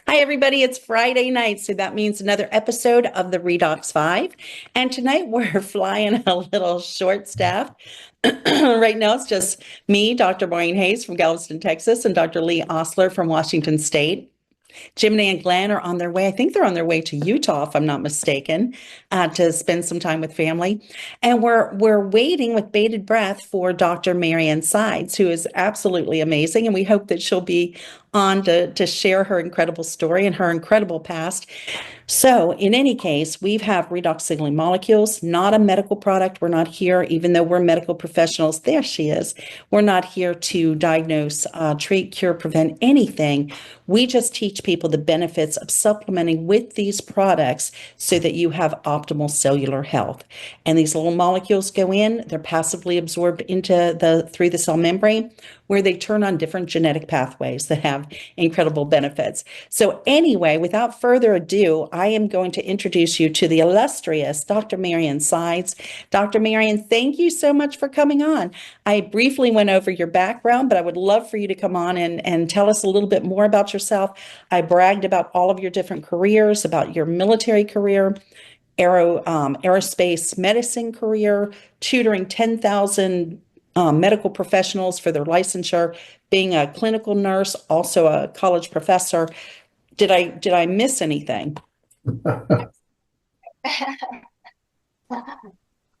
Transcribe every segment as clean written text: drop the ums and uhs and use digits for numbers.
Hi, everybody. It's Friday night, so that means another episode of the Redox 5. And tonight we're flying a little short staff. Right now, it's just me, Dr. Marian Hayes from Galveston, Texas, and Dr. Lee Osler from Washington State. Jiminy and Glenn are on their way. I think they're on their way to Utah, if I'm not mistaken, to spend some time with family. And we're waiting with bated breath for Dr. Marian Sides, who is absolutely amazing. And we hope that she'll be on to share her incredible story and her incredible past. So, in any case, we have redox signaling molecules, not a medical product. We're not here, even though we're medical professionals. There she is. We're not here to diagnose, treat, cure, prevent anything. We just teach people the benefits of supplementing with these products so that you have optimal cellular health. And these little molecules go in, they're passively absorbed through the cell membrane, where they turn on different genetic pathways that have incredible benefits. So anyway, without further ado, I am going to introduce you to the illustrious Dr. Marian Sides. Dr. Marian, thank you so much for coming on. I briefly went over your background, but I would love for you to come on and tell us a little bit more about yourself. I bragged about all of your different careers, about your military career, aerospace medicine career, tutoring 10,000 medical professionals for their licensure, being a clinical nurse, also a college professor. Did I miss anything?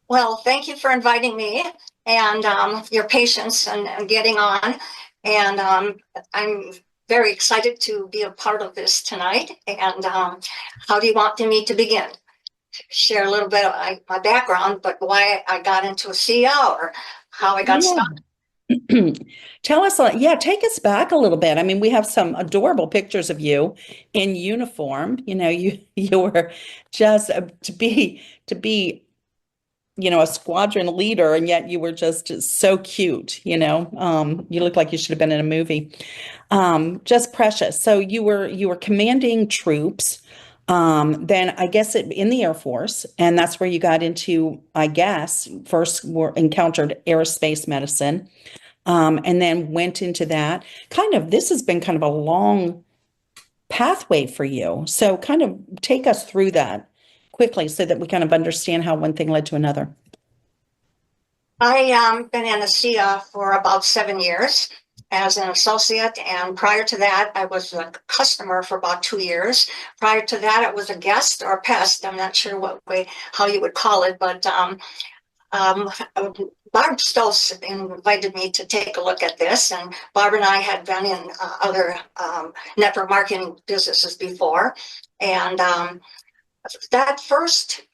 Well, thank you for inviting me and your patience and getting on. And I'm very excited to be a part of this tonight. And how do you want me to begin? Share a little bit of my background, but why I got into ASEA or how I got Yeah. started. Tell us, yeah, take us back a little bit. I mean, we have some adorable pictures of you in uniform. You were just to be a squadron leader, and yet you were just so cute. You look like you should have been in a movie. Just precious. So you were commanding troops. Then I guess in the Air Force, and that's where you got into, I guess, first encountered aerospace medicine, and then went into that. This has been kind of a long pathway for you. So kind of take us through that quickly so that we kind of understand how one thing led to another. I been in ASEA for about 7 years as an associate, and prior to that, I was a customer for about 2 years. Prior to that, I was a guest or pest. I'm not sure how you would call it, but um, Barb Stokes invited me to take a look at this, and Barb and I had been in other network marketing businesses before, and that first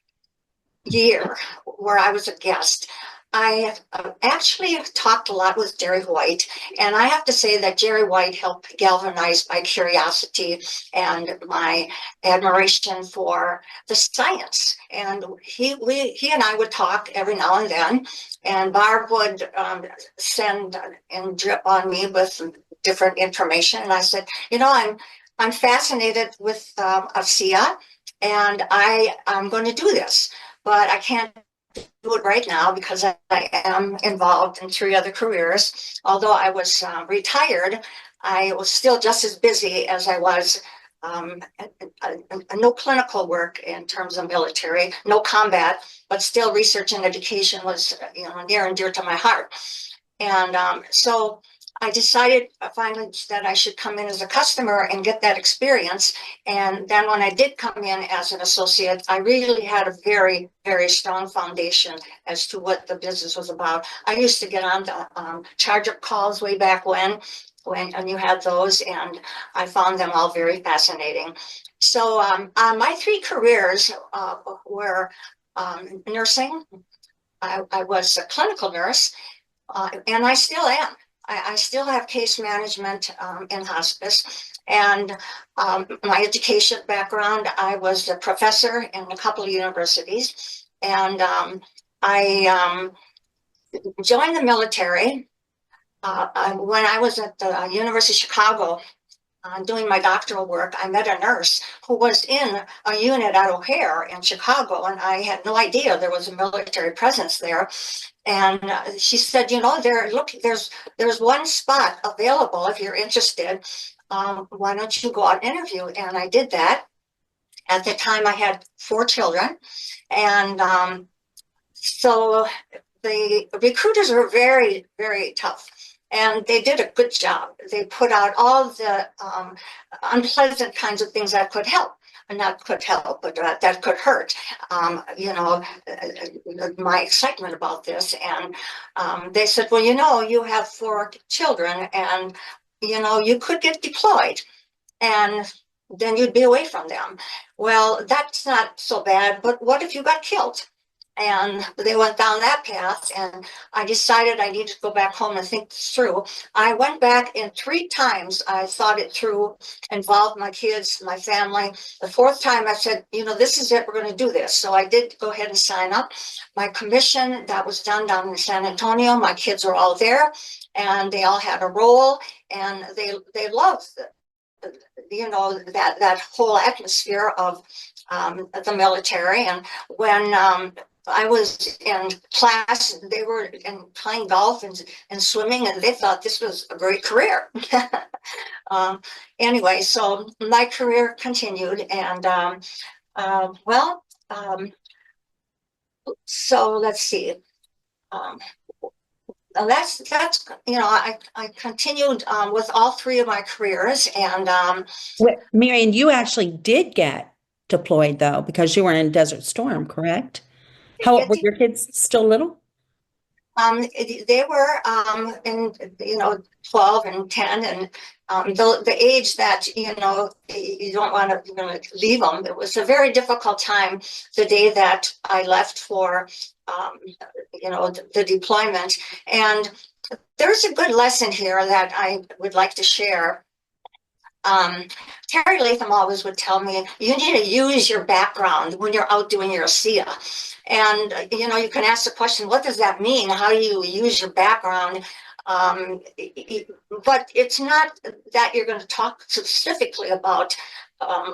year where I was a guest, I actually talked a lot with Jerry White, and I have to say that Jerry White helped galvanize my curiosity and my admiration for the science. And he and I would talk every now and then, and Barb would send and drip on me with different information. And I said, I'm fascinated with ASEA, and I'm going to do this, but I can't do it right now because I am involved in 3 other careers. Although I was retired, I was still just as busy as I was. Um, no clinical work in terms of military, no combat, but still research and education was near and dear to my heart. And so I decided finally that I should come in as a customer and get that experience. And then when I did come in as an associate, I really had a very, very strong foundation as to what the business was about. I used to get on the charge-up calls way back when you had those, and I found them all very fascinating. So my 3 careers were nursing. I was a clinical nurse, and I still am. I still have case management in hospice. And my education background, I was a professor in a couple of universities. And I joined the military when I was at the University of Chicago. doing my doctoral work, I met a nurse who was in a unit at O'Hare in Chicago, and I had no idea there was a military presence there. And she said, you know, there's one spot available if you're interested. Why don't you go out and interview? And I did that. At the time, I had 4 children, and so the recruiters were very, very tough. And they did a good job. They put out all the unpleasant kinds of things that could help, and not could help, but that could hurt. You know, my excitement about this. And they said, well, you know, you have 4 children, and, you know, you could get deployed, and then you'd be away from them. Well, that's not so bad, but what if you got killed? And they went down that path, and I decided I needed to go back home and think this through. I went back, and 3 times I thought it through, involved my kids, my family. The 4th time I said, you know, this is it, we're going to do this. So I did go ahead and sign up. My commission, that was done down in San Antonio. My kids were all there, and they all had a role, and they loved you know, that whole atmosphere of the military. And when I was in class, they were playing golf and swimming, and they thought this was a great career. Anyway, so my career continued, and well, so let's see. That's you know, I continued with all 3 of my careers, and Marian, you actually did get deployed though, because you were in Desert Storm, correct? How were it, your kids still little? they were in, you know, 12 and 10, and the age that, you know, you don't want to, you know, leave them. It was a very difficult time the day that I left for you know, the deployment. And there's a good lesson here that I would like to share. Terry Latham always would tell me, you need to use your background when you're out doing your ASEA. And, you know, you can ask the question, what does that mean? How do you use your background? But it's not that you're going to talk specifically about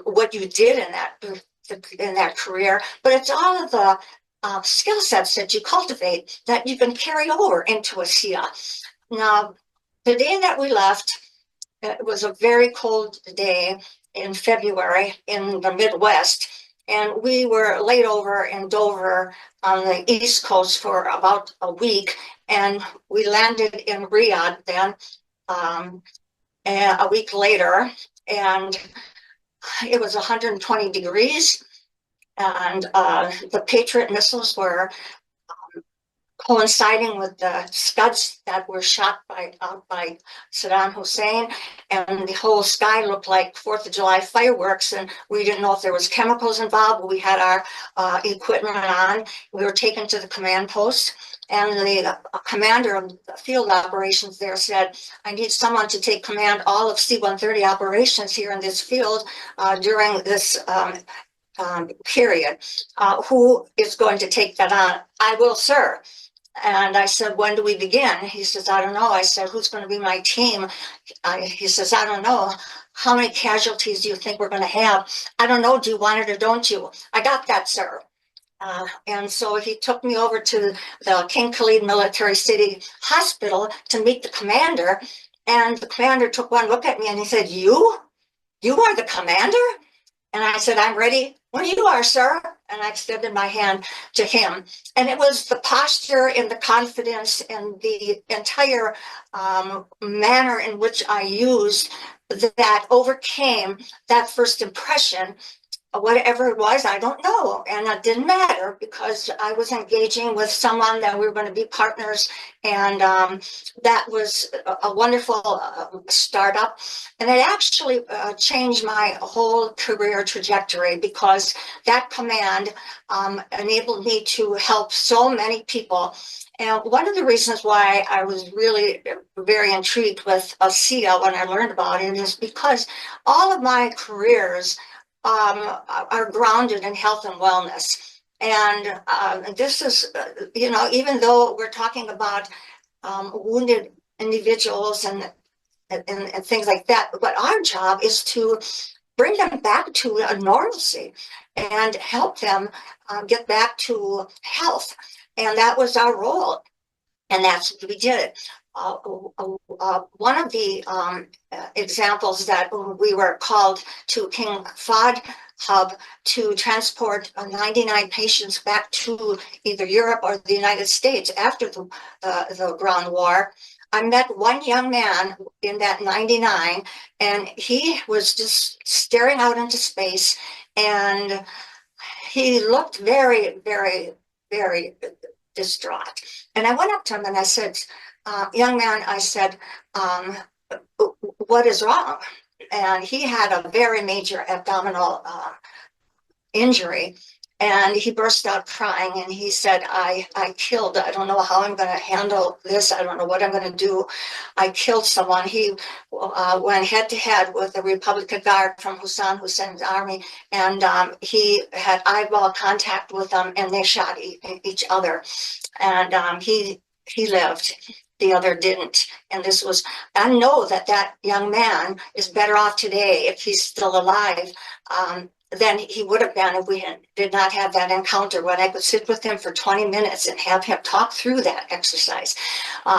what you did in that career, but it's all of the skill sets that you cultivate that you can carry over into ASEA. Now, the day that we left, it was a very cold day in February in the Midwest, and we were laid over in Dover on the East Coast for about a week, and we landed in Riyadh then a week later, and it was 120 degrees, and the Patriot missiles were coinciding with the scuds that were shot by Saddam Hussein, and the whole sky looked like 4th of July fireworks, and we didn't know if there was chemicals involved, but we had our equipment on. We were taken to the command post, and the commander of the field operations there said, I need someone to take command all of C-130 operations here in this field during this period. Who is going to take that on? I will, sir. And I said, when do we begin? He says, I don't know. I said, who's going to be my team? He says, I don't know. How many casualties do you think we're going to have? I don't know. Do you want it or don't you? I got that, sir. And so he took me over to the King Khalid Military City Hospital to meet the commander. And the commander took one look at me and he said, you are the commander? And I said, I'm ready when you are, sir. And I extended my hand to him. And it was the posture and the confidence and the entire manner in which I used that overcame that first impression. Whatever it was, I don't know. And it didn't matter because I was engaging with someone that we were going to be partners. And that was a wonderful startup. And it actually changed my whole career trajectory because that command enabled me to help so many people. And one of the reasons why I was really very intrigued with ASEA when I learned about it is because all of my careers are grounded in health and wellness. And this is, you know, even though we're talking about wounded individuals and and things like that. But our job is to bring them back to a normalcy and help them get back to health. And that was our role. And that's what we did. One of the examples that we were called to King Fahd Hub to transport 99 patients back to either Europe or the United States after the ground war. I met one young man in that 99, and he was just staring out into space, and he looked very, very, very distraught. And I went up to him and I said, young man, I said, what is wrong? And he had a very major abdominal injury. And he burst out crying and he said, I killed, I don't know how I'm going to handle this. I don't know what I'm going to do. I killed someone. He went head to head with a Republican Guard from Hussein's army. And he had eyeball contact with them and they shot each other. And he lived. The other didn't. And this was, I know that young man is better off today if he's still alive than he would have been if we did not have that encounter when I could sit with him for 20 minutes and have him talk through that exercise.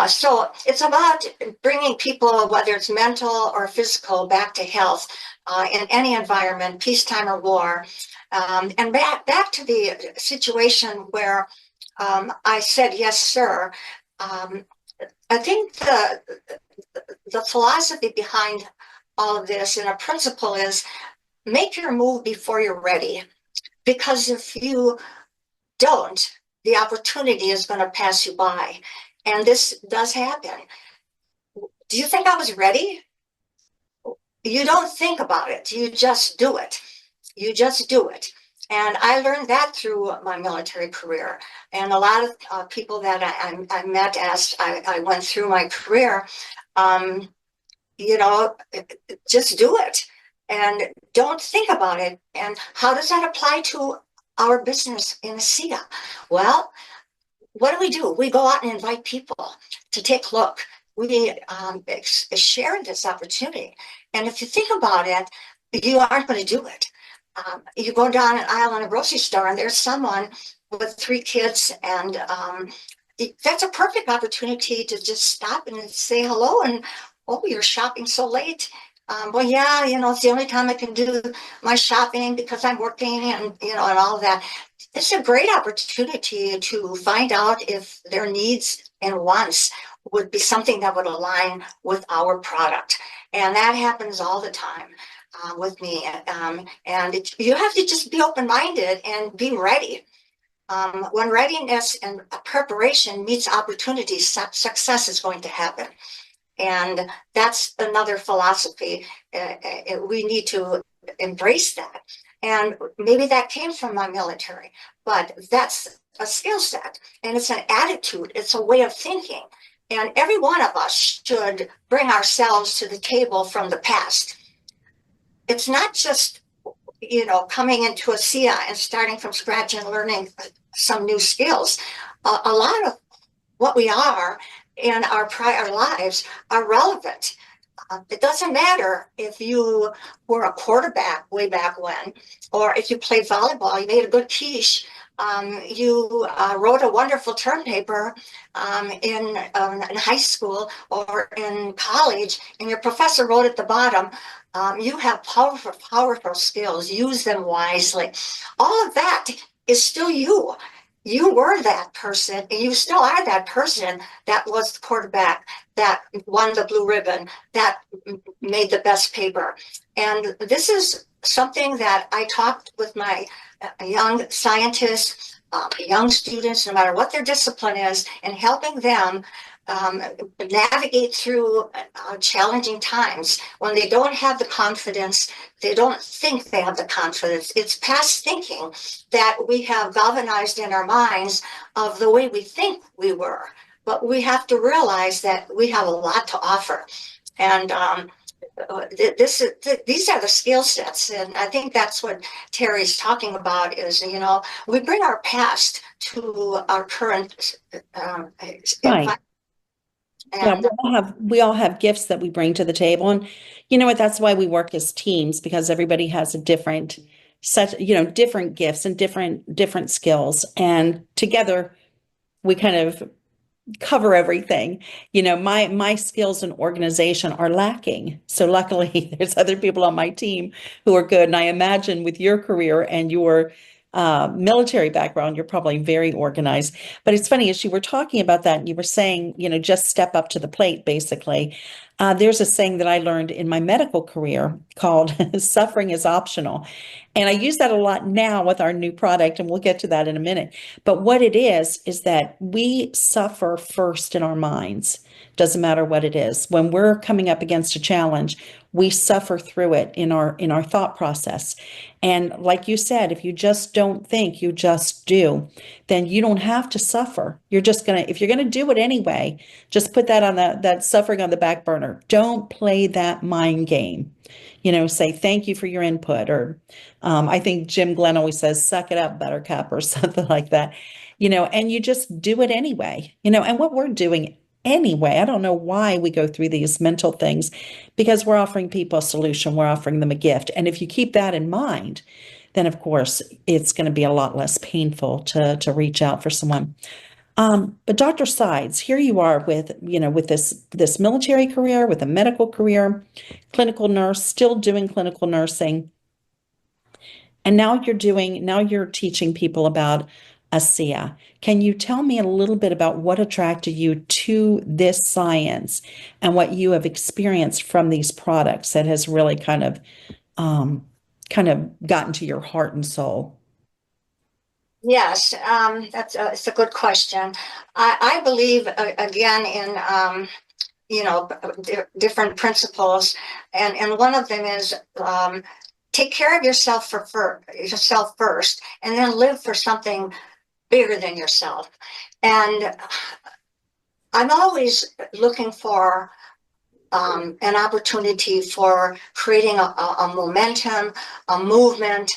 So it's about bringing people, whether it's mental or physical, back to health in any environment, peacetime or war. And back to the situation where I said, yes, sir. I think the philosophy behind all of this and a principle is make your move before you're ready. Because if you don't, the opportunity is going to pass you by. And this does happen. Do you think I was ready? You don't think about it. You just do it. You just do it. And I learned that through my military career. And a lot of people that I met as I went through my career, just do it. And don't think about it. And how does that apply to our business in ASEA? Well, what do? We go out and invite people to take a look. We share this opportunity. And if you think about it, you aren't going to do it. You go down an aisle in a grocery store and there's someone with 3 kids and that's a perfect opportunity to just stop and say hello and, oh, you're shopping so late. Well, yeah, it's the only time I can do my shopping because I'm working and, and all of that. It's a great opportunity to find out if their needs and wants would be something that would align with our product. And that happens all the time with me. You have to just be open-minded and be ready. When readiness and preparation meets opportunity, success is going to happen. And that's another philosophy. We need to embrace that. And maybe that came from my military, but that's a skill set and it's an attitude. It's a way of thinking. And every one of us should bring ourselves to the table from the past. It's not just, coming into ASEA and starting from scratch and learning some new skills. A lot of what we are in our prior lives are relevant. It doesn't matter if you were a quarterback way back when, or if you played volleyball, you made a good quiche, you wrote a wonderful term paper in high school or in college, and your professor wrote at the bottom, you have powerful skills, use them wisely. All of that is still you. You were that person, and you still are that person that was the quarterback, that won the blue ribbon, that made the best paper. And this is something that I talked with my young scientists, young students, no matter what their discipline is, and helping them navigate through challenging times when they don't have the confidence, they don't think they have the confidence. It's past thinking that we have galvanized in our minds of the way we think we were. But we have to realize that we have a lot to offer. And these are the skill sets. And I think that's what Terry's talking about is, we bring our past to our current Right. Yeah, And we all have gifts that we bring to the table. And you know what? That's why we work as teams because everybody has a different such, different gifts and different skills. And together we kind of cover everything. My skills and organization are lacking. So luckily there's other people on my team who are good. And I imagine with your career and your military background, you're probably very organized. But it's funny, as you were talking about that, and you were saying, just step up to the plate, basically. There's a saying that I learned in my medical career called suffering is optional. And I use that a lot now with our new product, and we'll get to that in a minute. But what it is that we suffer first in our minds. Doesn't matter what it is. When we're coming up against a challenge, we suffer through it in our thought process. And like you said, if you just don't think, you just do, then you don't have to suffer. If you're gonna do it anyway, just put that suffering on the back burner. Don't play that mind game. Say thank you for your input, or I think Jim Glenn always says, suck it up, buttercup, or something like that, and you just do it anyway, and what we're doing anyway. I don't know why we go through these mental things because we're offering people a solution, we're offering them a gift. And if you keep that in mind, then of course it's going to be a lot less painful to reach out for someone. But Dr. Sides, here you are with this military career, with a medical career, clinical nurse, still doing clinical nursing. And now you're teaching people about ASEA. Can you tell me a little bit about what attracted you to this science and what you have experienced from these products that has really kind of gotten to your heart and soul? yes, it's a good question. I believe again in different principles, and one of them is take care of yourself yourself first, and then live for something bigger than yourself. And I'm always looking for an opportunity for creating a momentum, a movement,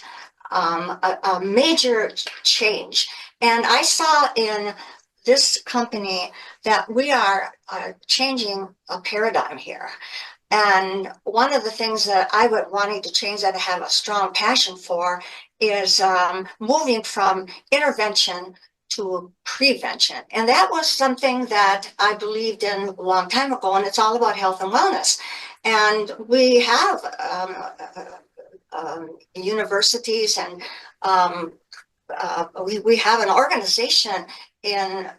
a major change. And I saw in this company that we are changing a paradigm here. And one of the things that I would wanting to change that I have a strong passion for is moving from intervention to prevention. And that was something that I believed in a long time ago, and it's all about health and wellness. And we have universities, and we have an organization in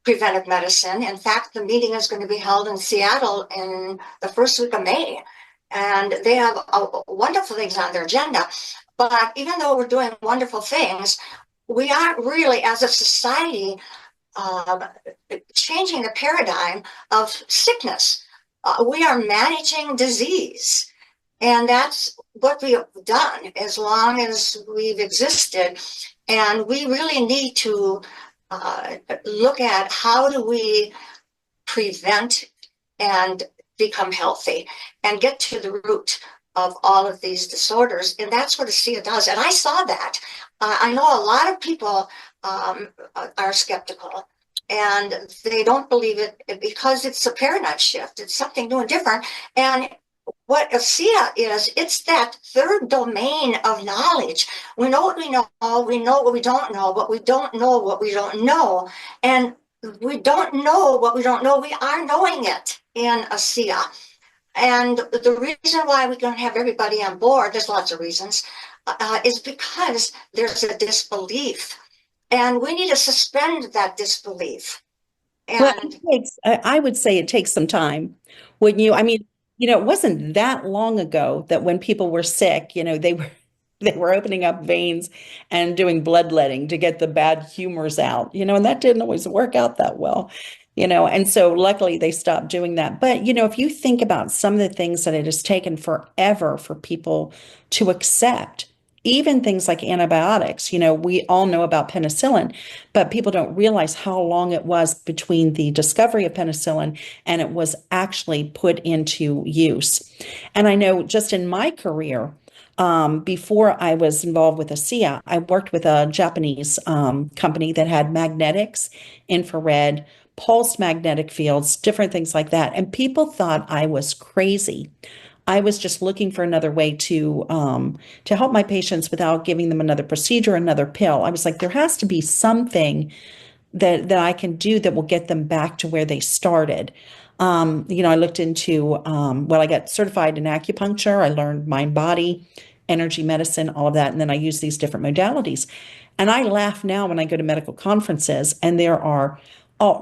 preventive medicine. In fact, the meeting is going to be held in Seattle in the first week of May. And they have wonderful things on their agenda. But even though we're doing wonderful things, we aren't really, as a society, changing the paradigm of sickness. We are managing disease. And that's what we have done as long as we've existed. And we really need to look at how do we prevent and become healthy and get to the root of all of these disorders. And that's what ASEA does. And I saw that. I know a lot of people are skeptical and they don't believe it because it's a paradigm shift. It's something new and different. And what ASEA is, it's that third domain of knowledge. We know what we know what we don't know, but we don't know what we don't know. And we don't know what we don't know. We are knowing it in ASEA. And the reason why we don't have everybody on board, there's lots of reasons, is because there's a disbelief. And we need to suspend that disbelief. Well, And I would say it takes some time, wouldn't you? I mean, it wasn't that long ago that when people were sick, they were opening up veins and doing bloodletting to get the bad humors out, and that didn't always work out that well, and so luckily they stopped doing that. But, if you think about some of the things that it has taken forever for people to accept, even things like antibiotics, we all know about penicillin, but people don't realize how long it was between the discovery of penicillin and it was actually put into use. And I know just in my career, before I was involved with ASEA, I worked with a Japanese company that had magnetics, infrared, pulse magnetic fields, different things like that. And people thought I was crazy. I was just looking for another way to help my patients without giving them another procedure, another pill. I was like, there has to be something that I can do that will get them back to where they started. I looked into, I got certified in acupuncture. I learned mind body, energy medicine, all of that. And then I use these different modalities. And I laugh now when I go to medical conferences and there are,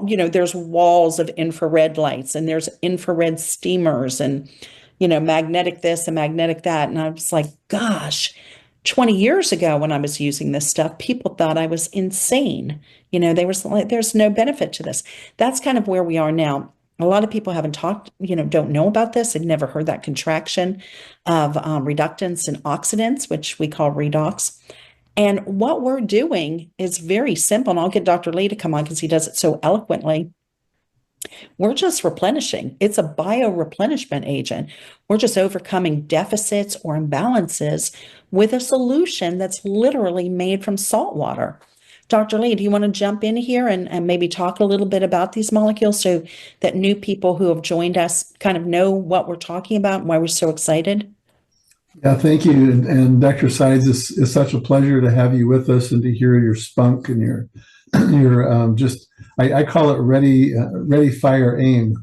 there's walls of infrared lights and there's infrared steamers and, magnetic this and magnetic that. And I was like, gosh, 20 years ago when I was using this stuff, people thought I was insane. They were like, there's no benefit to this. That's kind of where we are now. A lot of people haven't talked, don't know about this. They've never heard that contraction of reductants and oxidants, which we call redox. And what we're doing is very simple. And I'll get Dr. Lee to come on because he does it so eloquently. We're just replenishing. It's a bio-replenishment agent. We're just overcoming deficits or imbalances with a solution that's literally made from salt water. Dr. Lee, do you want to jump in here and maybe talk a little bit about these molecules so that new people who have joined us kind of know what we're talking about and why we're so excited? Yeah, thank you. And Dr. Sides, it's such a pleasure to have you with us and to hear your spunk and your I call it ready, fire, aim.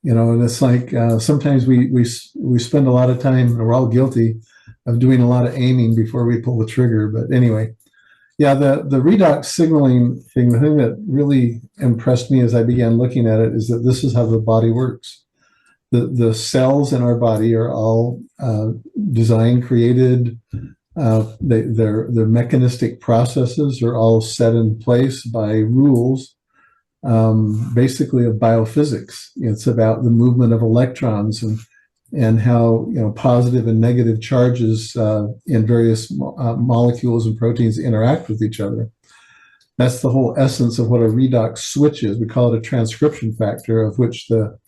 And it's like sometimes we spend a lot of time, and we're all guilty of doing a lot of aiming before we pull the trigger. But anyway, yeah, the redox signaling thing, the thing that really impressed me as I began looking at it is that this is how the body works. The cells in our body are all designed, created. Their mechanistic processes are all set in place by rules, basically of biophysics. It's about the movement of electrons and how positive and negative charges in various molecules and proteins interact with each other. That's the whole essence of what a redox switch is. We call it a transcription factor, of which the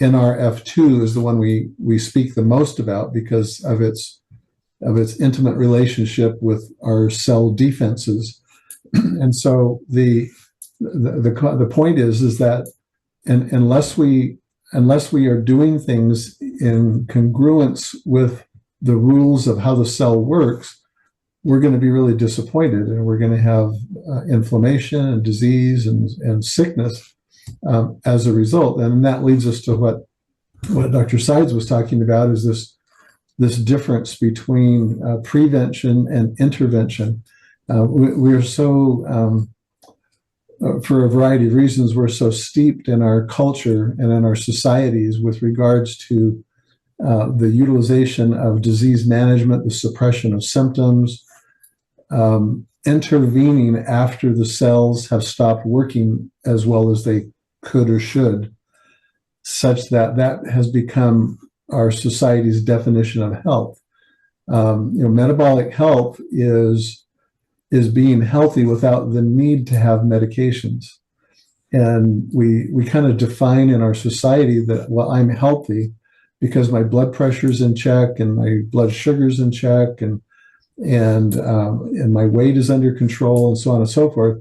NRF2 is the one we speak the most about because of its intimate relationship with our cell defenses. And so the point is that unless we are doing things in congruence with the rules of how the cell works, we're going to be really disappointed, and we're going to have inflammation and disease and sickness as a result. And that leads us to what Dr. Sides was talking about, is this difference between prevention and intervention. We're so, for a variety of reasons, we're so steeped in our culture and in our societies with regards to the utilization of disease management, the suppression of symptoms, intervening after the cells have stopped working as well as they could or should, such that has become our society's definition of health. Metabolic health is being healthy without the need to have medications. And we kind of define in our society that, well, I'm healthy because my blood pressure's in check and my blood sugar's in check and my weight is under control and so on and so forth.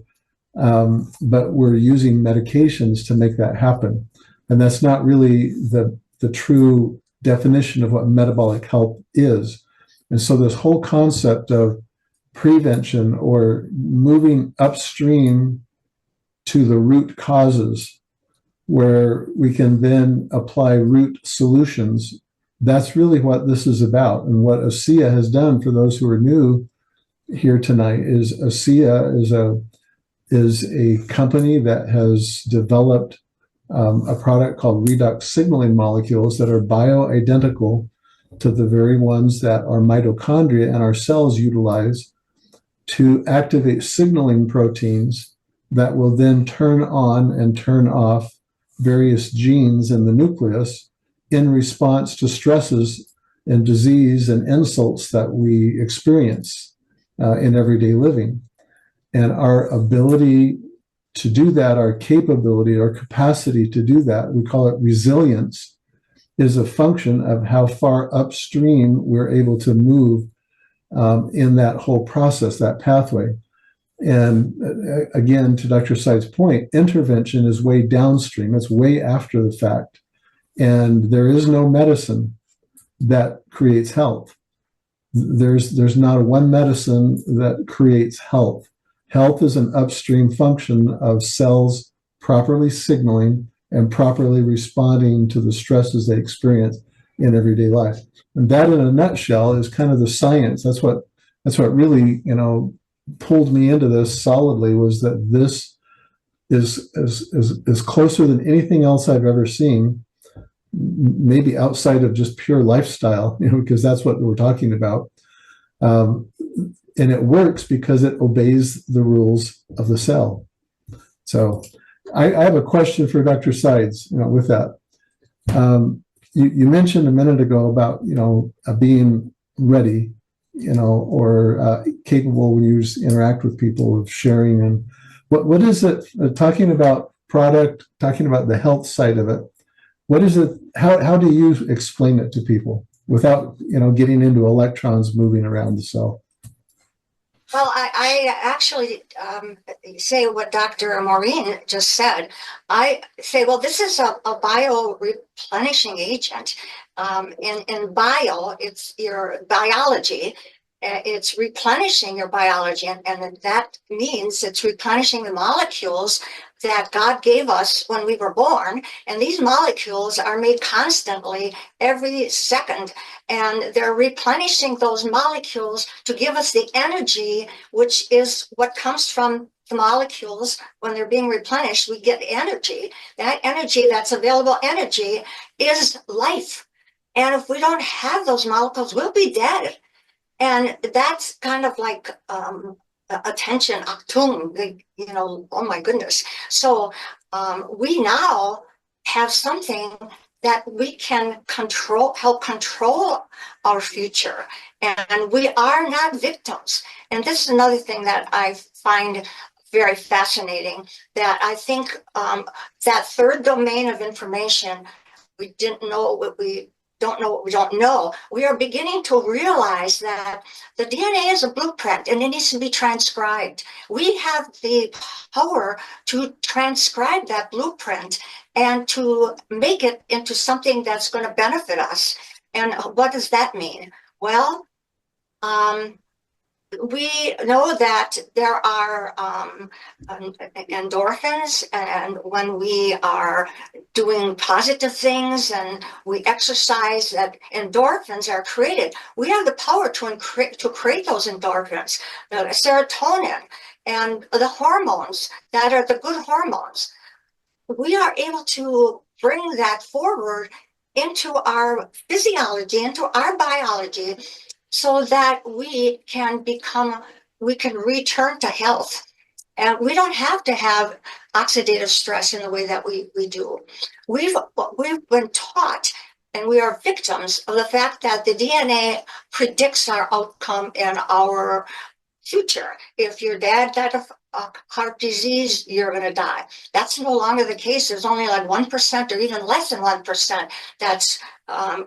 But we're using medications to make that happen. And that's not really the true definition of what metabolic health is. And so this whole concept of prevention, or moving upstream to the root causes where we can then apply root solutions, that's really what this is about. And what ASEA has done, for those who are new here tonight, is ASEA is a company that has developed a product called Redox signaling molecules that are bioidentical to the very ones that our mitochondria and our cells utilize to activate signaling proteins that will then turn on and turn off various genes in the nucleus in response to stresses and disease and insults that we experience in everyday living. And our ability to do that, our capability, our capacity to do that, we call it resilience, is a function of how far upstream we're able to move in that whole process, that pathway. And again, to Dr. Sides' point, intervention is way downstream. It's way after the fact. And there is no medicine that creates health. There's not one medicine that creates health. Health is an upstream function of cells properly signaling and properly responding to the stresses they experience in everyday life. And that, in a nutshell, is kind of the science. That's what really, pulled me into this solidly, was that this is closer than anything else I've ever seen, maybe outside of just pure lifestyle, because that's what we're talking about. And it works because it obeys the rules of the cell. So I have a question for Dr. Sides, with that. You mentioned a minute ago about, being ready, or capable when you interact with people of sharing. And what is it, talking about product, talking about the health side of it, what is it, how do you explain it to people without, getting into electrons moving around the cell? Well, I actually say what Dr. Maureen just said. I say, well, this is a bio-replenishing agent. In bio, it's your biology. It's replenishing your biology, and that means it's replenishing the molecules that God gave us when we were born. And these molecules are made constantly every second, and they're replenishing those molecules to give us the energy, which is what comes from the molecules. When they're being replenished, we get energy. That energy, that's available energy, is life. And if we don't have those molecules, we'll be dead. And that's kind of like attention, Achtung, oh my goodness. So we now have something that we can help control our future. And we are not victims. And this is another thing that I find very fascinating, that I think that third domain of information, we didn't know what we don't know what we don't know. We are beginning to realize that the DNA is a blueprint and it needs to be transcribed. We have the power to transcribe that blueprint and to make it into something that's going to benefit us. And what does that mean? Well, we know that there are endorphins, and when we are doing positive things and we exercise, that endorphins are created. We have the power to create those endorphins, the serotonin, and the hormones that are the good hormones. We are able to bring that forward into our physiology, into our biology, so that we can return to health. And we don't have to have oxidative stress in the way that we do. We've been taught, and we are victims of the fact that the DNA predicts our outcome and our future. If your dad died of heart disease, you're going to die. That's no longer the case. There's only like 1% or even less than 1% that's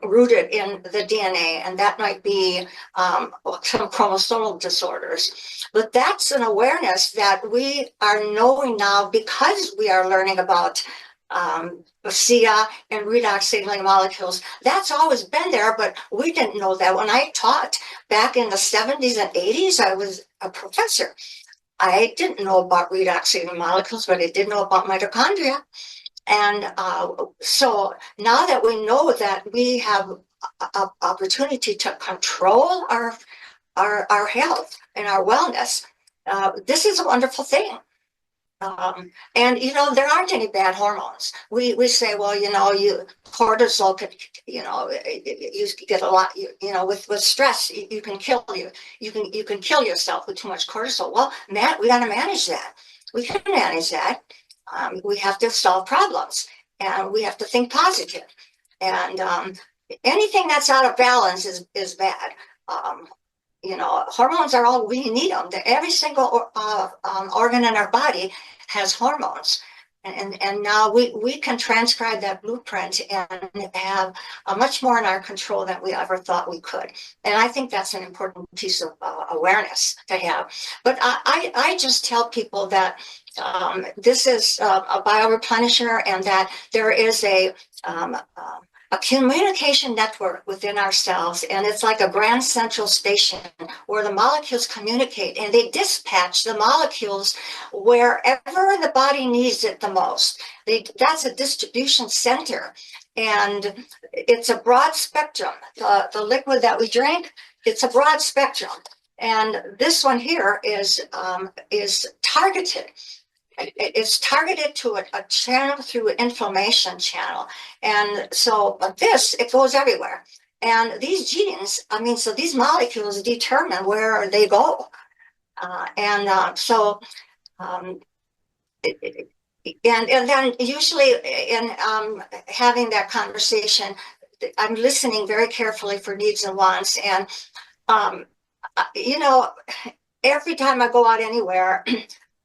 rooted in the DNA, and that might be some chromosomal disorders. But that's an awareness that we are knowing now because we are learning about SIA and redox signaling molecules. That's always been there, but we didn't know that. When I taught back in the 70s and 80s, I was a professor. I didn't know about redox signaling molecules, but I did know about mitochondria. And so now that we know that we have an opportunity to control our health and our wellness, this is a wonderful thing. And there aren't any bad hormones. We say, well, cortisol could, you get a lot, with stress, you can kill you. You can kill yourself with too much cortisol. Well, we got to manage that. We can manage that. We have to solve problems, and we have to think positive. And anything that's out of balance is bad. Hormones are all, we need them. Every single organ in our body has hormones. And now we can transcribe that blueprint and have much more in our control than we ever thought we could. And I think that's an important piece of awareness to have. But I just tell people that this is a bioreplenisher, and that there is a communication network within ourselves, and it's like a grand central station where the molecules communicate, and they dispatch the molecules wherever the body needs it the most. That's a distribution center, and it's a broad spectrum. The liquid that we drink, it's a broad spectrum, and this one here is targeted. It's targeted to a channel through an inflammation channel. And so it goes everywhere. And these genes, so these molecules determine where they go. And then usually in having that conversation, I'm listening very carefully for needs and wants. And, every time I go out anywhere,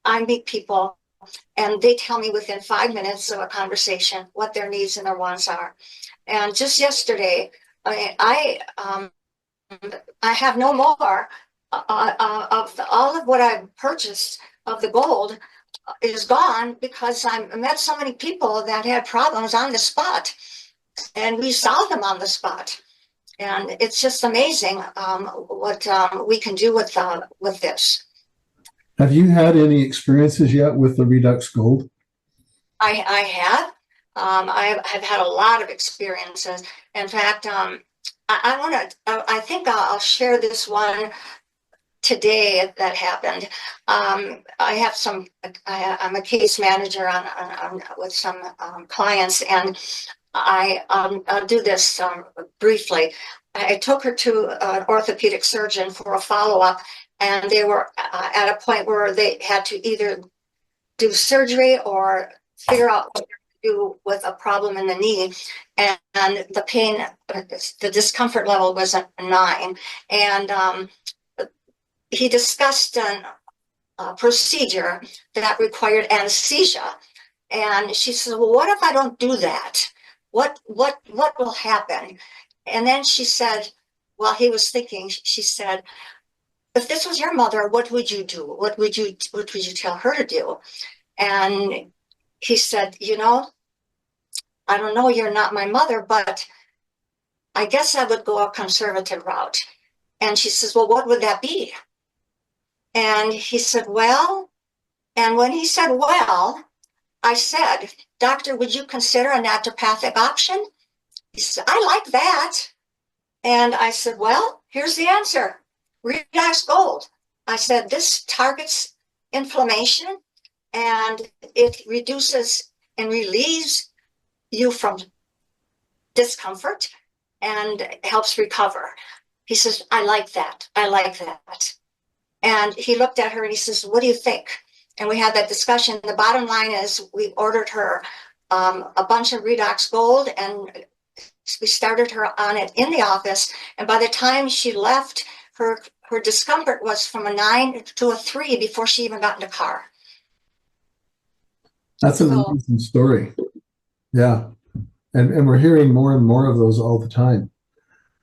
I meet people, and they tell me within 5 minutes of a conversation what their needs and their wants are. And just yesterday, I have no more of all of what I've purchased of the gold is gone, because I met so many people that had problems on the spot, and we solved them on the spot. And it's just amazing what we can do with this. Have you had any experiences yet with the Redox Gold? I have. I've had a lot of experiences. In fact, I think I'll share this one today that happened. I'm a case manager with some clients, and I'll do this briefly. I took her to an orthopedic surgeon for a follow-up, and they were at a point where they had to either do surgery or figure out what to do with a problem in the knee. And the pain, the discomfort level was a 9. And he discussed a procedure that required anesthesia. And she said, well, what if I don't do that? What will happen? And then she said, while he was thinking, she said, if this was your mother, what would you do? What would you tell her to do? And he said, I don't know, you're not my mother, but I guess I would go a conservative route. And she says, well, what would that be? And he said, well, and when he said, well, I said, doctor, would you consider a naturopathic option? He said, I like that. And I said, well, here's the answer. Redox Gold. I said, this targets inflammation, and it reduces and relieves you from discomfort and helps recover. He says, I like that. I like that. And he looked at her and he says, what do you think? And we had that discussion. The bottom line is we ordered her a bunch of Redox Gold, and we started her on it in the office. And by the time she left, her discomfort was from a 9 to a 3 before she even got in the car. That's an amazing story. Yeah. And we're hearing more and more of those all the time.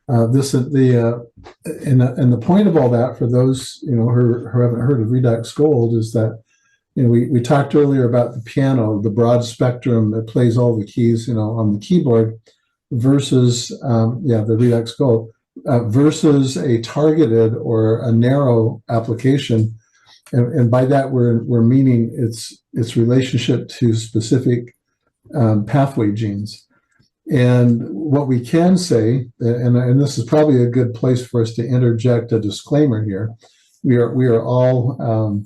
And the point of all that, for those who haven't heard of Redox Gold, is that we talked earlier about the piano, the broad spectrum that plays all the keys on the keyboard, versus the Redox Gold, versus a targeted or a narrow application, and by that we're meaning its relationship to specific pathway genes. And what we can say, and this is probably a good place for us to interject a disclaimer here, we are all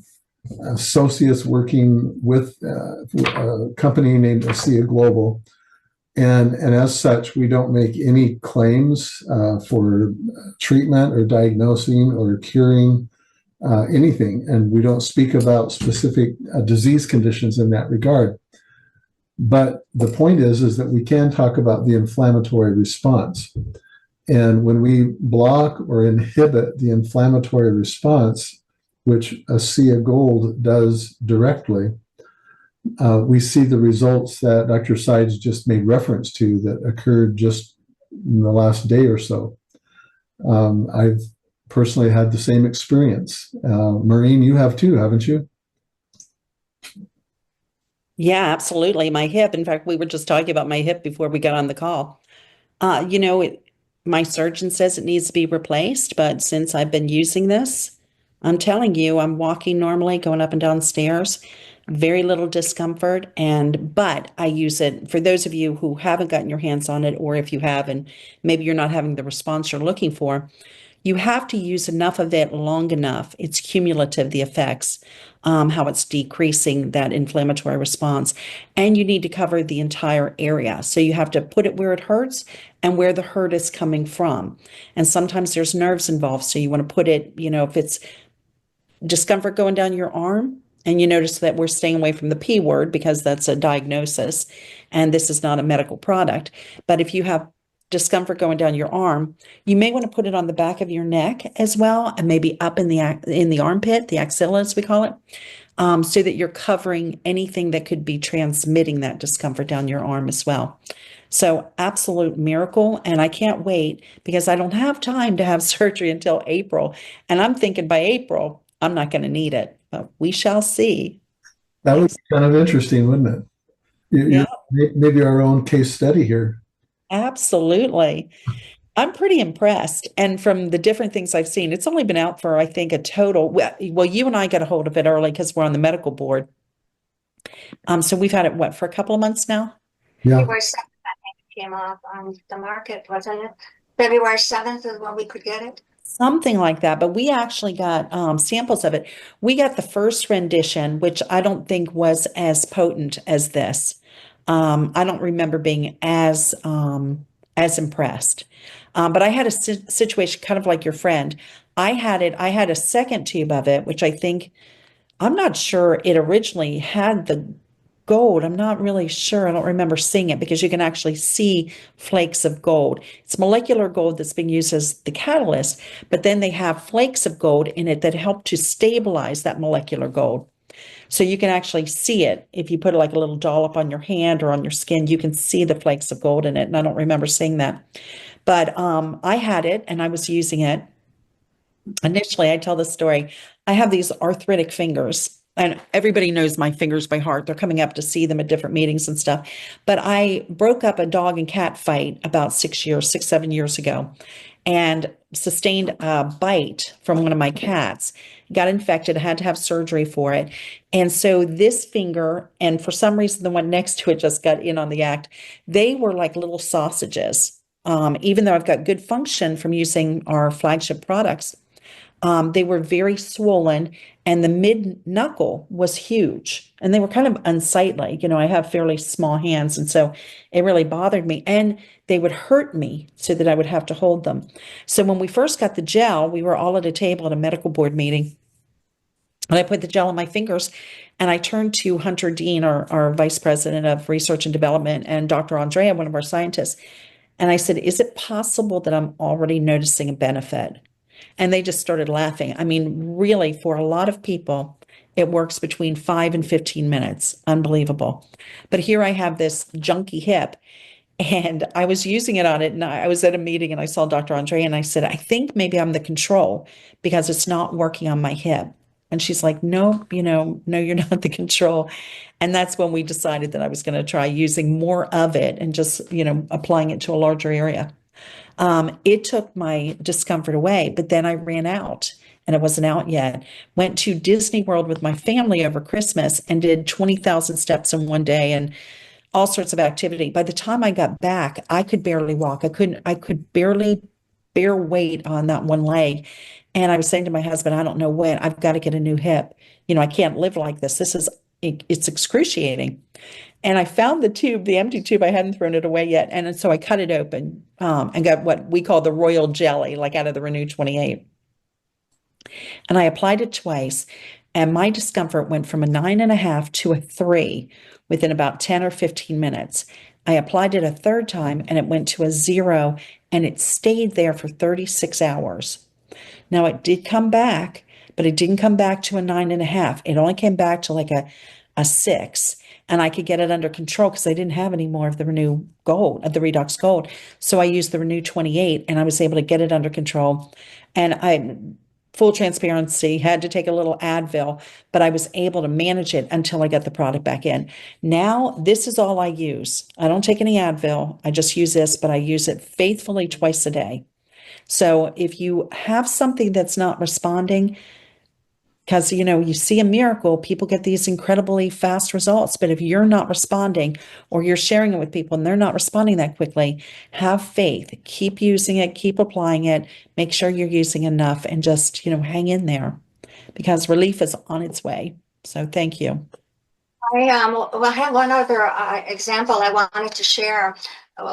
associates working with a company named ASEA Global, and as such, we don't make any claims for treatment or diagnosing or curing anything, and we don't speak about specific disease conditions in that regard. But the point is that we can talk about the inflammatory response. And when we block or inhibit the inflammatory response, which ASEA Gold does directly, we see the results that Dr. Sides just made reference to that occurred just in the last day or so. I've personally had the same experience. Maureen, you have too, haven't you? Yeah, absolutely. My hip. In fact, we were just talking about my hip before we got on the call. You know, my surgeon says it needs to be replaced, but since I've been using this, I'm telling you, I'm walking normally, going up and down stairs, very little discomfort. But I use it for those of you who haven't gotten your hands on it, or if you have, and maybe you're not having the response you're looking for. You have to use enough of it long enough. It's cumulative, the effects, how it's decreasing that inflammatory response. And you need to cover the entire area. So you have to put it where it hurts and where the hurt is coming from. And sometimes there's nerves involved. So you want to put it, if it's discomfort going down your arm, and you notice that we're staying away from the P word because that's a diagnosis and this is not a medical product. But if you have discomfort going down your arm, you may want to put it on the back of your neck as well, and maybe up in the armpit, the axilla as we call it, so that you're covering anything that could be transmitting that discomfort down your arm as well. So absolute miracle. And I can't wait because I don't have time to have surgery until April. And I'm thinking by April, I'm not going to need it, but we shall see. That was kind of interesting, wouldn't it? Yeah, Maybe our own case study here. absolutely. I'm pretty impressed. And from the different things I've seen, it's only been out for, I think, a total. Well, you and I got a hold of it early because we're on the medical board. So we've had it, what, for a couple of months now? Yeah. February 7th, I think it came off on the market, wasn't it? February 7th is when we could get it. Something like that, but we actually got samples of it. We got the first rendition, which I don't think was as potent as this. I don't remember being as impressed. But I had a situation kind of like your friend. I had a second tube of it, which I'm not sure it originally had the gold. I'm not really sure. I don't remember seeing it because you can actually see flakes of gold. It's molecular gold that's being used as the catalyst, but then they have flakes of gold in it that help to stabilize that molecular gold. So you can actually see it. If you put like a little dollop on your hand or on your skin, you can see the flakes of gold in it. And I don't remember seeing that. But I had it and I was using it. Initially, I tell the story. I have these arthritic fingers, and everybody knows my fingers by heart. They're coming up to see them at different meetings and stuff. But I broke up a dog and cat fight about 7 years ago, and sustained a bite from one of my cats. Got infected, had to have surgery for it. And so this finger, and for some reason, the one next to it just got in on the act. They were like little sausages. Even though I've got good function from using our flagship products, they were very swollen, and the mid knuckle was huge, and they were kind of unsightly. I have fairly small hands, and so it really bothered me. And they would hurt me so that I would have to hold them. So when we first got the gel, we were all at a table at a medical board meeting, and I put the gel on my fingers, and I turned to Hunter Dean, our vice president of research and development, and Dr. Andrea, one of our scientists, and I said, "Is it possible that I'm already noticing a benefit?" And they just started laughing. I mean, really, for a lot of people, it works between 5 and 15 minutes. Unbelievable. But here I have this junky hip, and I was using it on it. And I was at a meeting and I saw Dr. Andre, and I said, "I think maybe I'm the control because it's not working on my hip." And she's like, "No, no, you're not the control." And that's when we decided that I was going to try using more of it and just, applying it to a larger area. It took my discomfort away, but then I ran out and it wasn't out yet. Went to Disney World with my family over Christmas and did 20,000 steps in one day and all sorts of activity. By the time I got back, I could barely walk. I could barely bear weight on that one leg. And I was saying to my husband, "I don't know when, I've got to get a new hip. I can't live like this. It's excruciating." And I found the tube, the empty tube. I hadn't thrown it away yet. And so I cut it open and got what we call the royal jelly, like out of the Renew 28. And I applied it twice. And my discomfort went from a 9.5 to a 3 within about 10 or 15 minutes. I applied it a third time and it went to a 0, and it stayed there for 36 hours. Now it did come back, but it didn't come back to a 9.5. It only came back to like a 6. and I could get it under control because I didn't have any more of the Renew Gold, of the Redox Gold. So I used the Renew 28 and I was able to get it under control. And I, full transparency, had to take a little Advil, but I was able to manage it until I got the product back in. Now, this is all I use. I don't take any Advil. I just use this, but I use it faithfully twice a day. So if you have something that's not responding, because you see a miracle, people get these incredibly fast results. But if you're not responding or you're sharing it with people and they're not responding that quickly, have faith. Keep using it, keep applying it, make sure you're using enough, and just, hang in there because relief is on its way. So thank you. I have one other example I wanted to share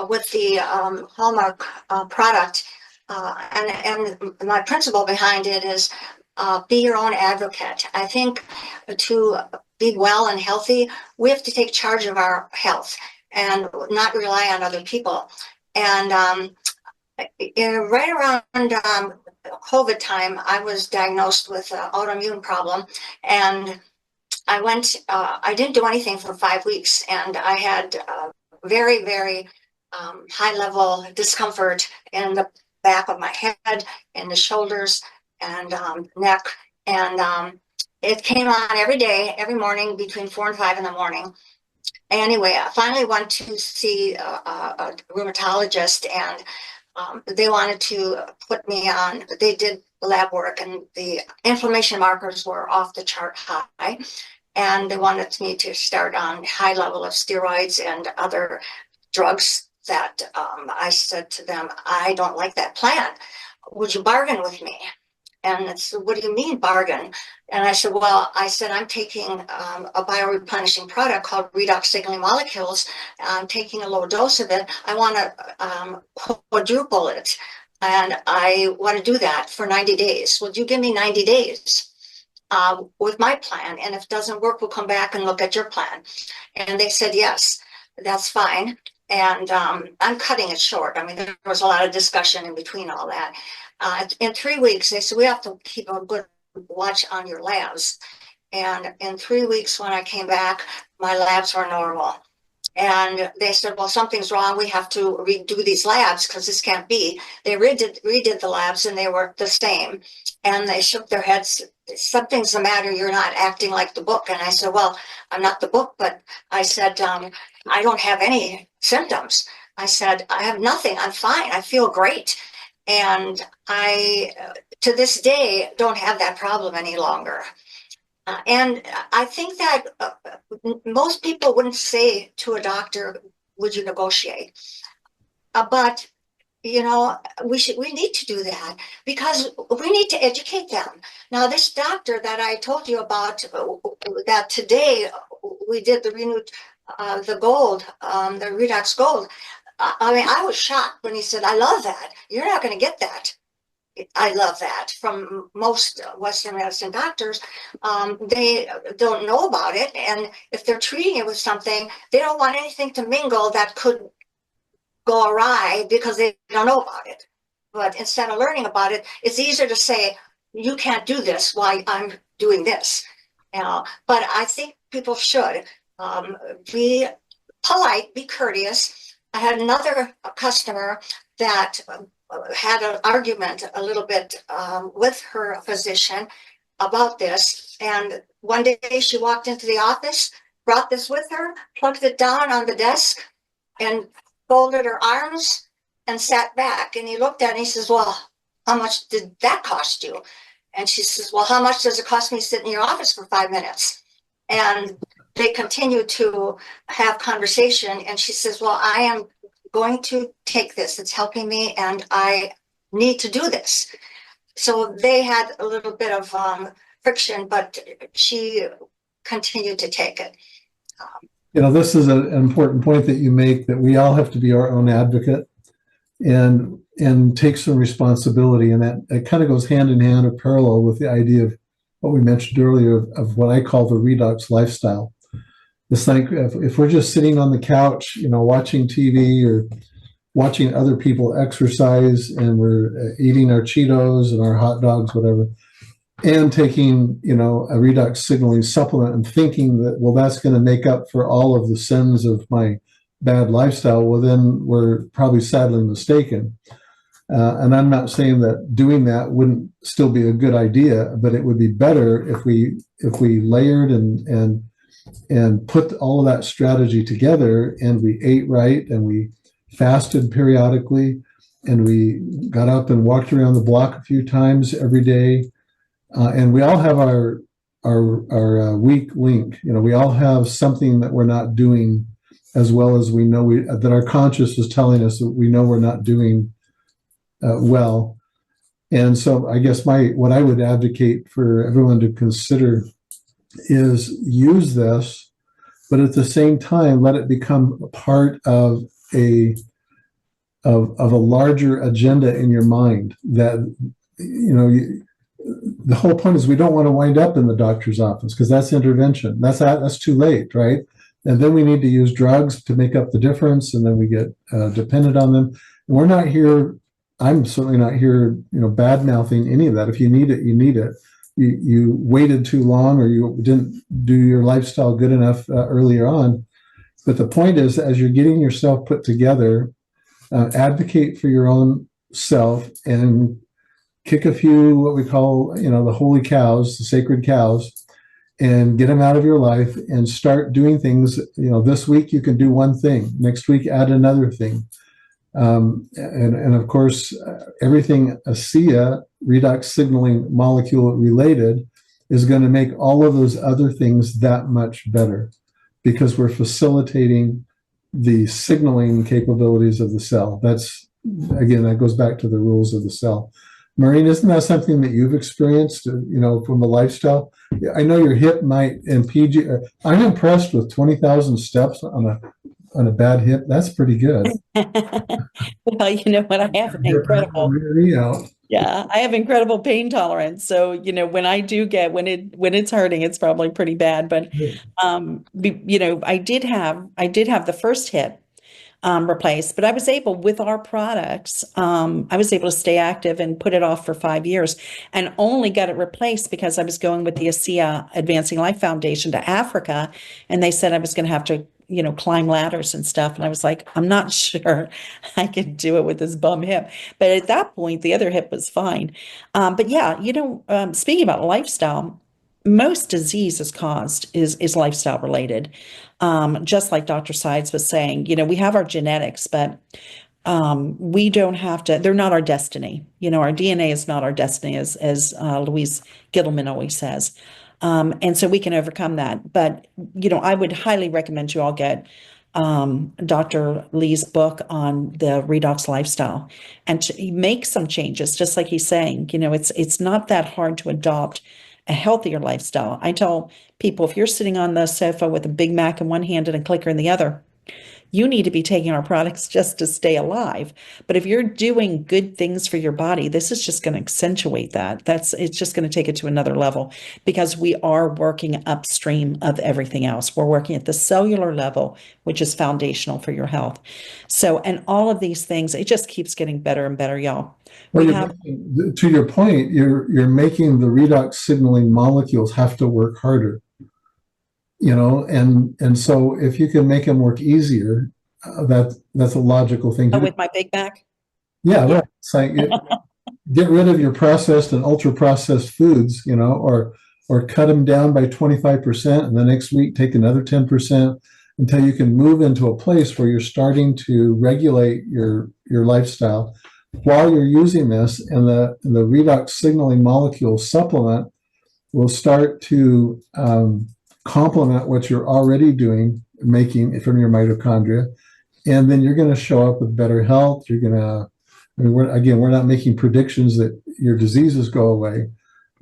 with the Hallmark product. And my principle behind it is be your own advocate. I think to be well and healthy, we have to take charge of our health and not rely on other people. And right around COVID time, I was diagnosed with an autoimmune problem, and I didn't do anything for 5 weeks, and I had very, very high level discomfort in the back of my head, in the shoulders, and neck. And it came on every day, every morning between 4 and 5 in the morning. Anyway, I finally went to see a rheumatologist, and they wanted to put me on, they did lab work, and the inflammation markers were off the chart high. And they wanted me to start on high level of steroids and other drugs that I said to them, I don't like that plan. Would you bargain with me? And it's, what do you mean bargain? And I said, I'm taking a bioreplenishing product called Redox signaling molecules. I'm taking a low dose of it. I want to quadruple it. And I want to do that for 90 days. Would you give me 90 days? With my plan, and if it doesn't work, we'll come back and look at your plan. And they said, yes, that's fine. And I'm cutting it short. I mean, there was a lot of discussion in between all that. In 3 weeks, they said, we have to keep a good watch on your labs. And in 3 weeks, when I came back, my labs were normal. And they said, well, something's wrong. We have to redo these labs because this can't be. They redid the labs, and they were the same. And they shook their heads. Something's the matter. You're not acting like the book. And I said, well, I'm not the book, but I said, I don't have any symptoms. I said, I have nothing. I'm fine. I feel great. And I, to this day, don't have that problem any longer. And I think that most people wouldn't say to a doctor, would you negotiate? But, we need to do that because we need to educate them. Now, this doctor that I told you about, that today we did the renewed, the gold, the Redox Gold. I mean, I was shocked when he said, I love that. You're not going to get that. I love that from most Western medicine doctors. They don't know about it. And if they're treating it with something, they don't want anything to mingle that could go awry because they don't know about it. But instead of learning about it, it's easier to say, you can't do this while I'm doing this. But I think people should be polite, be courteous. I had another customer that had an argument a little bit with her physician about this. And one day she walked into the office, brought this with her, plugged it down on the desk, and folded her arms and sat back. And he looked at it and he says, well, how much did that cost you? And she says, well, how much does it cost me to sit in your office for 5 minutes? And they continue to have conversation. And she says, well, I am going to take this. It's helping me, and I need to do this. So they had a little bit of friction, but she continued to take it. This is an important point that you make, that we all have to be our own advocate and take some responsibility. And that it kind of goes hand in hand or parallel with the idea of what we mentioned earlier of what I call the Redox lifestyle. It's like if we're just sitting on the couch, watching TV or watching other people exercise, and we're eating our Cheetos and our hot dogs, whatever, and taking, a redox signaling supplement and thinking that, well, that's going to make up for all of the sins of my bad lifestyle, well, then we're probably sadly mistaken. And I'm not saying that doing that wouldn't still be a good idea, but it would be better if we layered and put all of that strategy together, and we ate right, and we fasted periodically, and we got up and walked around the block a few times every day. And we all have our weak link. We all have something that we're not doing as well as we know that our conscious is telling us that we know we're not doing well. And so I guess what I would advocate for everyone to consider is use this, but at the same time, let it become a part of a larger agenda in your mind. That the whole point is we don't want to wind up in the doctor's office, because that's intervention. That's too late, right? And then we need to use drugs to make up the difference, and then we get dependent on them. And we're not here. I'm certainly not here, bad mouthing any of that. If you need it, you need it. You waited too long, or you didn't do your lifestyle good enough earlier on. But the point is, as you're getting yourself put together, advocate for your own self and kick a few, what we call, the holy cows, the sacred cows, and get them out of your life and start doing things. This week you can do one thing. Next week, add another thing. And of course, everything ASEA, redox signaling molecule related, is going to make all of those other things that much better, because we're facilitating the signaling capabilities of the cell. That goes back to the rules of the cell. Marian, isn't that something that you've experienced, from a lifestyle? I know your hip might impede you. I'm impressed with 20,000 steps on a bad hip. That's pretty good. Well, you know what? I have incredible. Yeah, I have incredible pain tolerance. So, when I do when it's hurting, it's probably pretty bad. But, I did have the first hip replaced, but I was able, with our products, I was able to stay active and put it off for 5 years, and only got it replaced because I was going with the ASEA Advancing Life Foundation to Africa, and they said I was going to have to, climb ladders and stuff. And I was like, I'm not sure I can do it with this bum hip. But at that point, the other hip was fine. But yeah, speaking about lifestyle, most disease is lifestyle related. Just like Dr. Sides was saying, we have our genetics, but we don't have to, they're not our destiny. Our DNA is not our destiny, as Louise Gittleman always says. And so we can overcome that. But, I would highly recommend you all get Dr. Lee's book on the redox lifestyle and to make some changes, just like he's saying. It's not that hard to adopt a healthier lifestyle. I tell people, if you're sitting on the sofa with a Big Mac in one hand and a clicker in the other, you need to be taking our products just to stay alive. But if you're doing good things for your body, this is just going to accentuate that. It's just going to take it to another level, because we are working upstream of everything else. We're working at the cellular level, which is foundational for your health. So, and all of these things, it just keeps getting better and better, y'all. To your point, you're making the redox signaling molecules have to work harder. And so if you can make them work easier, that's a logical thing to do. With my Big Mac? Yeah, right. It's like get rid of your processed and ultra processed foods, or cut them down by 25%, and the next week take another 10%, until you can move into a place where you're starting to regulate your lifestyle while you're using this. And the redox signaling molecule supplement will start to complement what you're already doing, making from your mitochondria, and then you're going to show up with better health. You're going to, we're not making predictions that your diseases go away,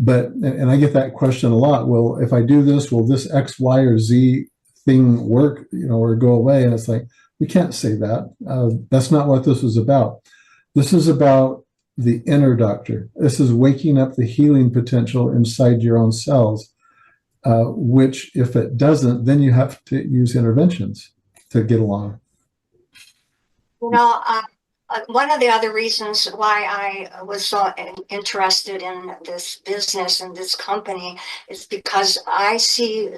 and I get that question a lot. Well, if I do this, will this X, Y, or Z thing work, or go away? And it's like, we can't say that. That's not what this is about. This is about the inner doctor. This is waking up the healing potential inside your own cells. Which, if it doesn't, then you have to use interventions to get along. One of the other reasons why I was so interested in this business and this company is because I see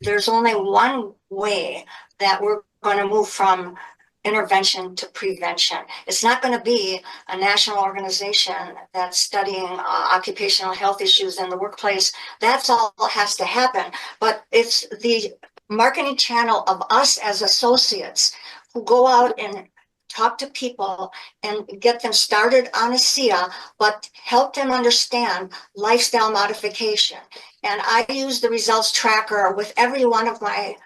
there's only one way that we're going to move from intervention to prevention. It's not going to be a national organization that's studying occupational health issues in the workplace. That's all that has to happen. But it's the marketing channel of us as associates who go out and talk to people and get them started on ASEA, but help them understand lifestyle modification. And I use the results tracker with every one of my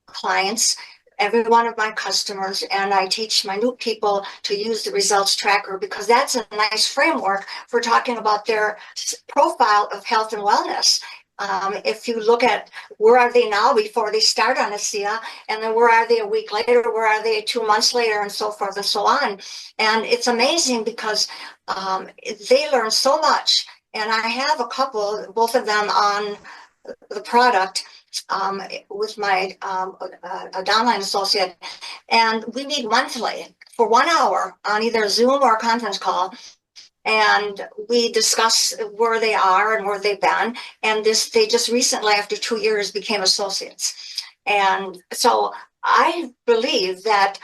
clients, every one of my customers, and I teach my new people to use the results tracker because that's a nice framework for talking about their profile of health and wellness. If you look at where are they now before they start on ASEA, and then where are they a week later, where are they 2 months later, and so forth and so on. And it's amazing because they learn so much. And I have a couple, both of them on the product with my a downline associate, and we meet monthly for 1 hour on either Zoom or a conference call. And we discuss where they are and where they've been. And they just recently, after 2 years, became associates. And so I believe that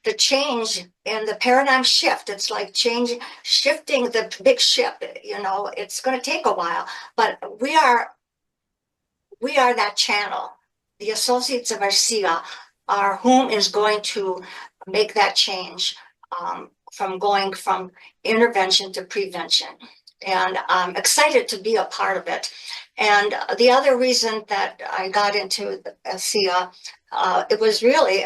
the change and the paradigm shift, it's like shifting the big ship, it's going to take a while, but we are that channel. The associates of ASEA are whom is going to make that change from going from intervention to prevention. And I'm excited to be a part of it. And the other reason that I got into ASEA, it was really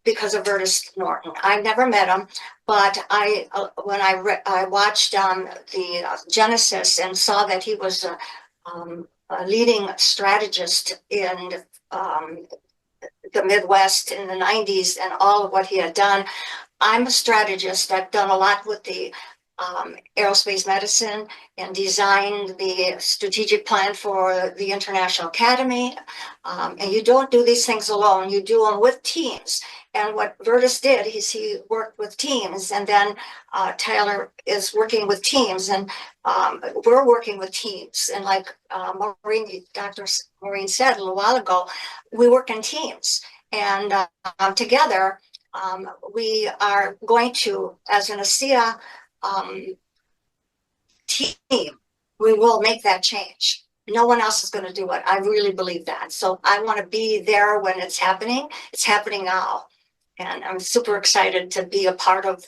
because of Vertus Norton. I never met him, but when I watched the Genesis and saw that he was a leading strategist in the Midwest in the 90s and all of what he had done. I'm a strategist. I've done a lot with the aerospace medicine and designed the strategic plan for the International Academy. And you don't do these things alone. You do them with teams. And what Vertus did is he worked with teams, and then Taylor is working with teams, and we're working with teams. And like Dr. Maureen said a little while ago, we work in teams. And together, we are going to, as an ASEA team, we will make that change. No one else is going to do it. I really believe that. So I want to be there when it's happening. It's happening now. And I'm super excited to be a part of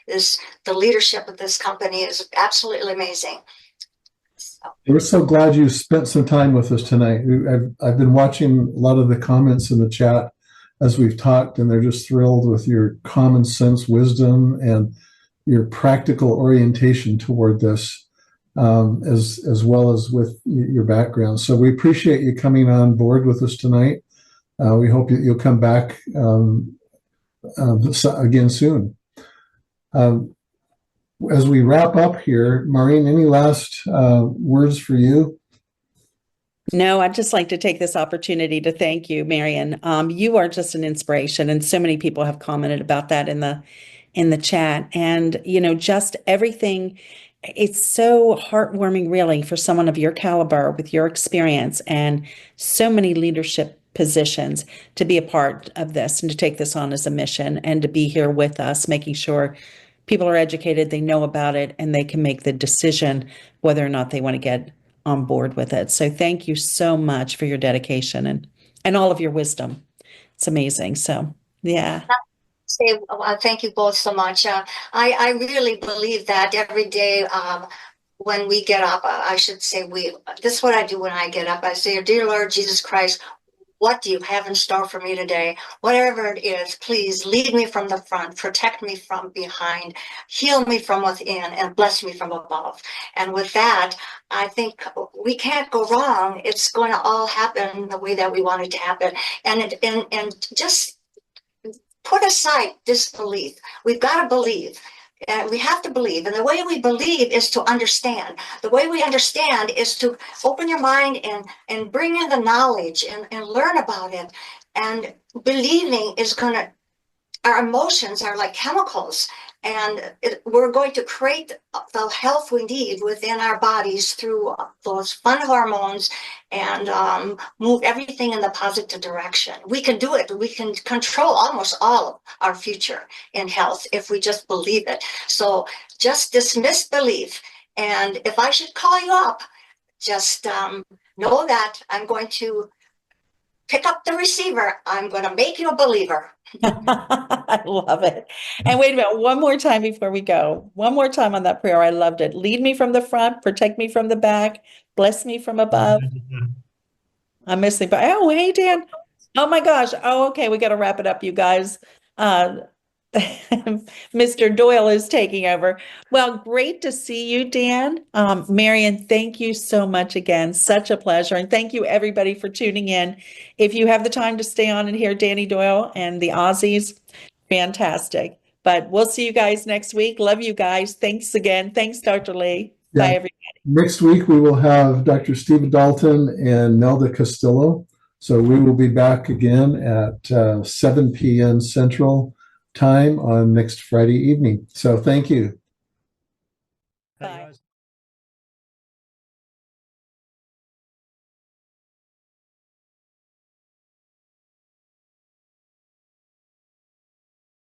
this. The leadership of this company is absolutely amazing. We're so glad you spent some time with us tonight. I've been watching a lot of the comments in the chat as we've talked, and they're just thrilled with your common sense wisdom and your practical orientation toward this, as well as with your background. So we appreciate you coming on board with us tonight. We hope you'll come back again soon. As we wrap up here, Maureen, any last words for you? No, I'd just like to take this opportunity to thank you, Marian. You are just an inspiration, and so many people have commented about that in the chat. And just everything. It's so heartwarming, really, for someone of your caliber with your experience and so many leadership positions to be a part of this and to take this on as a mission and to be here with us, making sure people are educated, they know about it, and they can make the decision whether or not they want to get on board with it. So thank you so much for your dedication and all of your wisdom. It's amazing. So, yeah. Thank you both so much. I really believe that every day when we get up, I should say this is what I do when I get up. I say, dear Lord Jesus Christ, what do you have in store for me today? Whatever it is, please lead me from the front, protect me from behind, heal me from within, and bless me from above. And with that, I think we can't go wrong. It's going to all happen the way that we want it to happen. And just put aside disbelief. We've got to believe. And we have to believe. And the way we believe is to understand. The way we understand is to open your mind and bring in the knowledge and learn about it. And believing is going to our emotions are like chemicals, and we're going to create the health we need within our bodies through those fun hormones and move everything in the positive direction. We can do it. We can control almost all of our future in health if we just believe it. So just dismiss belief. And if I should call you up, just know that I'm going to pick up the receiver. I'm going to make you a believer. I love it. And wait a minute, one more time before we go. One more time on that prayer. I loved it. Lead me from the front, protect me from the back, bless me from above. I'm missing, but oh, hey, Dan. Oh my gosh. Oh, okay. We got to wrap it up, you guys. Uh, Mr. Doyle is taking over. Well, great to see you, Dan. Marian, thank you so much again. Such a pleasure. And thank you, everybody, for tuning in. If you have the time to stay on and hear Danny Doyle and the Aussies, fantastic. But we'll see you guys next week. Love you guys. Thanks again. Thanks, Dr. Lee. Yeah. Bye, everybody. Next week, we will have Dr. Steve Dalton and Nelda Castillo. So we will be back again at 7 p.m. Central Time on next Friday evening. So thank you. Bye.